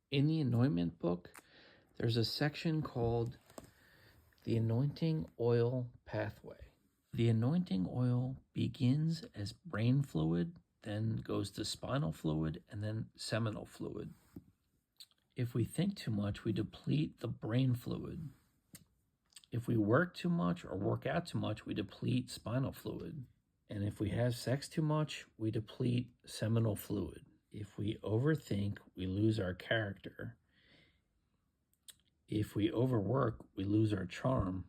In the Anointment Book, there's a section called the Anointing Oil Pathway. The anointing oil begins as brain fluid, then goes to spinal fluid, and then seminal fluid. If we think too much, we deplete the brain fluid. If we work too much or work out too much, we deplete spinal fluid. And if we have sex too much, we deplete seminal fluid. If we overthink, we lose our character. If we overwork, we lose our charm.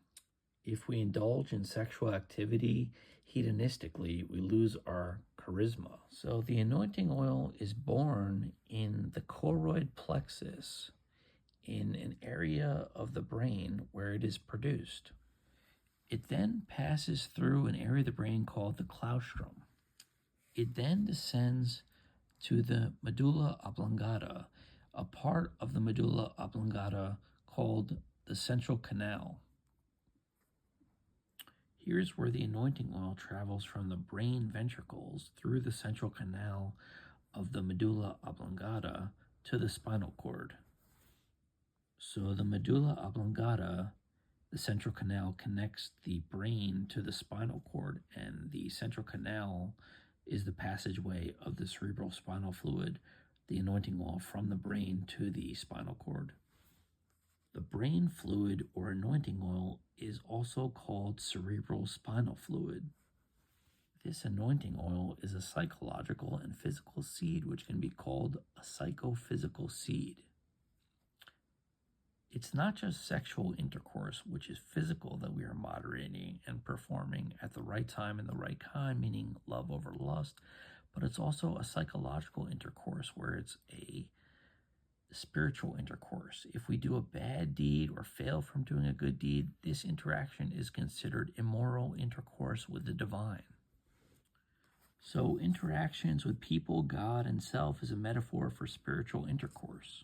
If we indulge in sexual activity hedonistically, we lose our charisma. So the anointing oil is born in the choroid plexus, in an area of the brain where it is produced. It then passes through an area of the brain called the claustrum. It then descends to the medulla oblongata, a part of the medulla oblongata called the central canal. Here's where the anointing oil travels from the brain ventricles through the central canal of the medulla oblongata to the spinal cord. So the medulla oblongata, the central canal, connects the brain to the spinal cord, and the central canal is the passageway of the cerebral spinal fluid, the anointing oil, from the brain to the spinal cord. The brain fluid or anointing oil is also called cerebral spinal fluid. This anointing oil is a psychological and physical seed which can be called a psychophysical seed. It's not just sexual intercourse, which is physical, that we are moderating and performing at the right time and the right kind, meaning love over lust, but it's also a psychological intercourse where it's a spiritual intercourse. If we do a bad deed or fail from doing a good deed, this interaction is considered immoral intercourse with the divine. So interactions with people, God, and self is a metaphor for spiritual intercourse.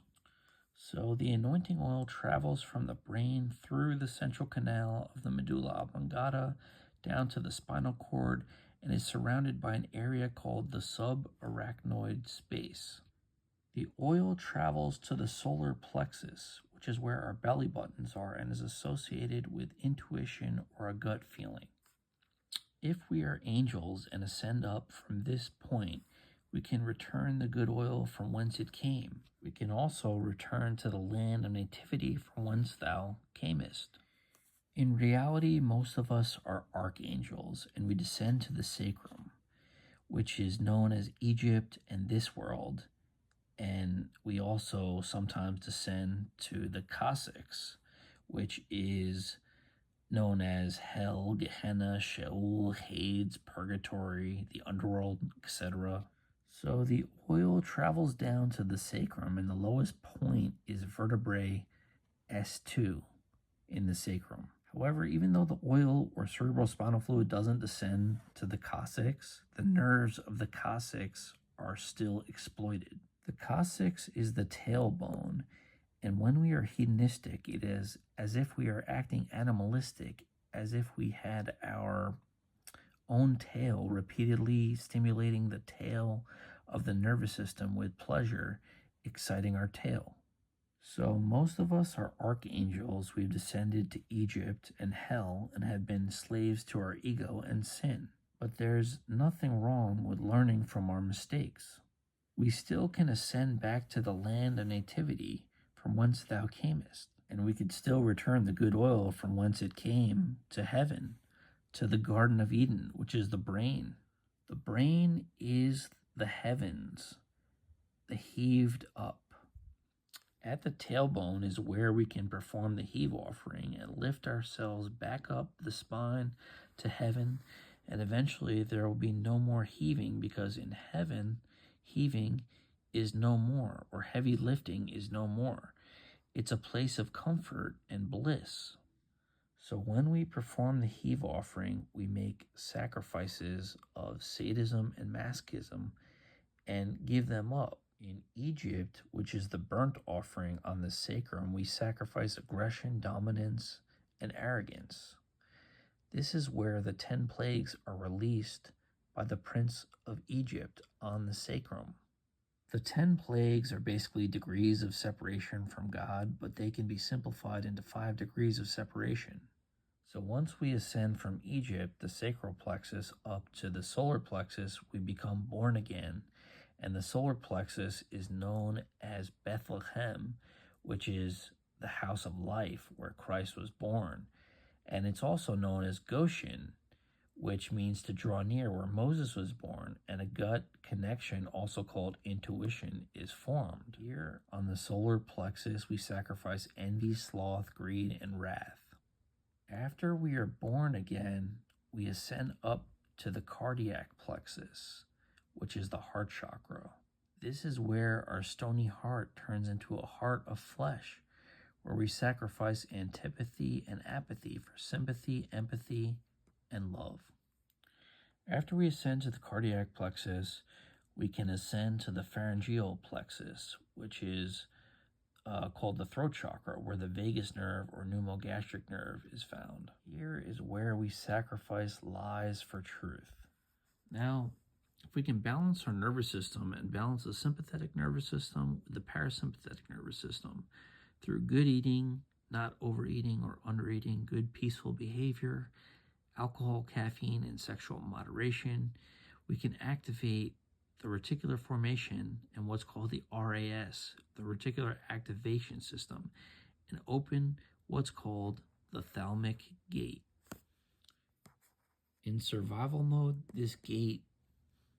So the anointing oil travels from the brain through the central canal of the medulla oblongata down to the spinal cord and is surrounded by an area called the subarachnoid space. The oil travels to the solar plexus, which is where our belly buttons are, and is associated with intuition or a gut feeling. If we are angels and ascend up from this point, we can return the good oil from whence it came. We can also return to the land of nativity from whence thou camest. In reality, most of us are archangels, and we descend to the sacrum, which is known as Egypt and this world. And we also sometimes descend to the coccyx, which is known as hell, Gehenna, Sheol, Hades, purgatory, the underworld, etc. So the oil travels down to the sacrum, and the lowest point is vertebrae S2 in the sacrum. However, even though the oil or cerebral spinal fluid doesn't descend to the coccyx, the nerves of the coccyx are still exploited. The coccyx is the tailbone, and when we are hedonistic, it is as if we are acting animalistic, as if we had our own tail repeatedly stimulating the tail of the nervous system with pleasure, exciting our tail. So most of us are archangels. We've descended to Egypt and hell and have been slaves to our ego and sin. But there's nothing wrong with learning from our mistakes. We still can ascend back to the land of nativity from whence thou camest, and we could still return the good oil from whence it came to heaven, to the Garden of Eden, which is the brain. The brain is the heavens, the heaved up. At the tailbone is where we can perform the heave offering and lift ourselves back up the spine to heaven, and eventually there will be no more heaving, because in heaven, heaving is no more, or heavy lifting is no more. It's a place of comfort and bliss. So when we perform the heave offering, we make sacrifices of sadism and masochism and give them up. In Egypt, which is the burnt offering on the sacrum, we sacrifice aggression, dominance, and arrogance. This is where the 10 plagues are released by the prince of Egypt on the sacrum. The 10 plagues are basically degrees of separation from God, but they can be simplified into 5 degrees of separation. So once we ascend from Egypt, the sacral plexus, up to the solar plexus, we become born again. And the solar plexus is known as Bethlehem, which is the house of life where Christ was born. And it's also known as Goshen, which means to draw near, where Moses was born, and a gut connection, also called intuition, is formed. Here on the solar plexus, we sacrifice envy, sloth, greed, and wrath. After we are born again, we ascend up to the cardiac plexus, which is the heart chakra. This is where our stony heart turns into a heart of flesh, where we sacrifice antipathy and apathy for sympathy, empathy, and love. After we ascend to the cardiac plexus, we can ascend to the pharyngeal plexus, which is called the throat chakra, where the vagus nerve or pneumogastric nerve is found. Here is where we sacrifice lies for truth. Now, if we can balance our nervous system and balance the sympathetic nervous system with the parasympathetic nervous system through good eating, not overeating or undereating, good peaceful behavior, alcohol, caffeine, and sexual moderation, we can activate the reticular formation and what's called the RAS, the reticular activation system, and open what's called the thalamic gate. In survival mode, this gate,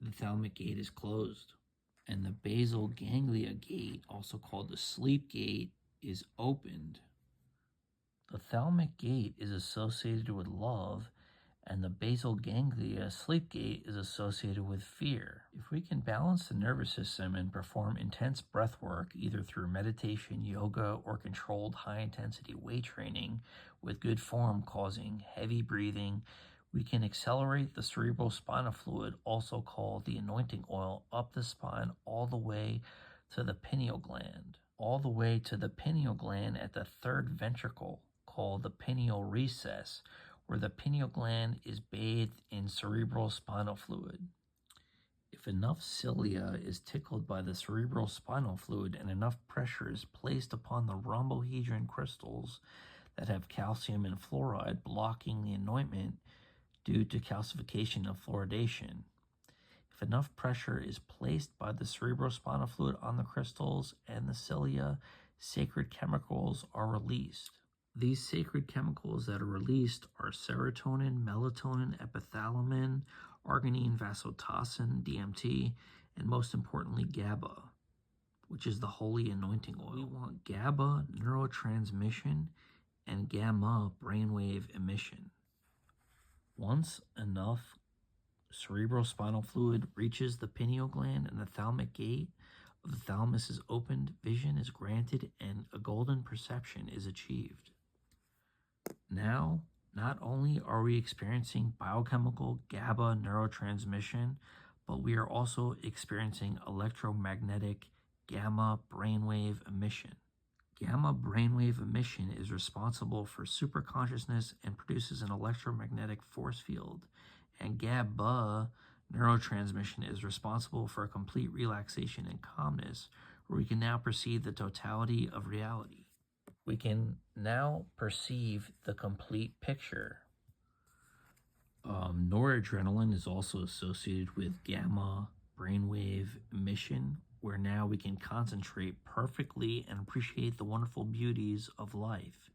the thalamic gate, is closed, and the basal ganglia gate, also called the sleep gate, is opened. The thalamic gate is associated with love, and the basal ganglia sleep gate is associated with fear. If we can balance the nervous system and perform intense breath work, either through meditation, yoga, or controlled high-intensity weight training with good form causing heavy breathing, we can accelerate the cerebral spinal fluid, also called the anointing oil, up the spine all the way to the pineal gland. All the way to the pineal gland at the third ventricle, called the pineal recess, where the pineal gland is bathed in cerebral spinal fluid. If enough cilia is tickled by the cerebral spinal fluid and enough pressure is placed upon the rhombohedron crystals that have calcium and fluoride blocking the anointment due to calcification and fluoridation, if enough pressure is placed by the cerebrospinal fluid on the crystals and the cilia, sacred chemicals are released. These sacred chemicals that are released are serotonin, melatonin, epithalamin, arginine, vasotocin, DMT, and most importantly, GABA, which is the holy anointing oil. We want GABA neurotransmission and gamma brainwave emission. Once enough cerebrospinal fluid reaches the pineal gland and the thalamic gate of the thalamus is opened, vision is granted, and a golden perception is achieved. Now, not only are we experiencing biochemical GABA neurotransmission, but we are also experiencing electromagnetic gamma brainwave emission. Gamma brainwave emission is responsible for superconsciousness and produces an electromagnetic force field, and GABA neurotransmission is responsible for a complete relaxation and calmness, where we can now perceive the totality of reality. We can now perceive the complete picture. Noradrenaline is also associated with gamma brainwave emission, where now we can concentrate perfectly and appreciate the wonderful beauties of life.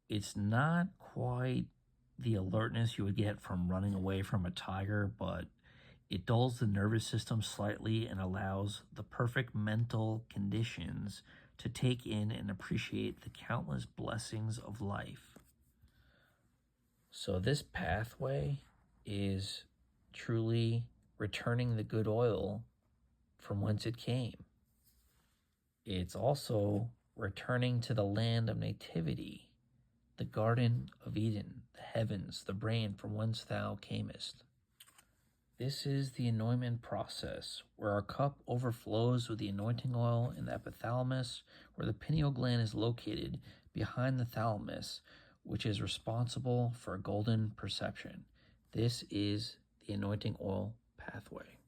It's not quite the alertness you would get from running away from a tiger, but it dulls the nervous system slightly and allows the perfect mental conditions to take in and appreciate the countless blessings of life. So this pathway is truly returning the good oil from whence it came. It's also returning to the land of nativity, the Garden of Eden, the heavens, the brain from whence thou camest. This is the anointment process, where our cup overflows with the anointing oil in the epithalamus, where the pineal gland is located behind the thalamus, which is responsible for golden perception. This is the anointing oil pathway.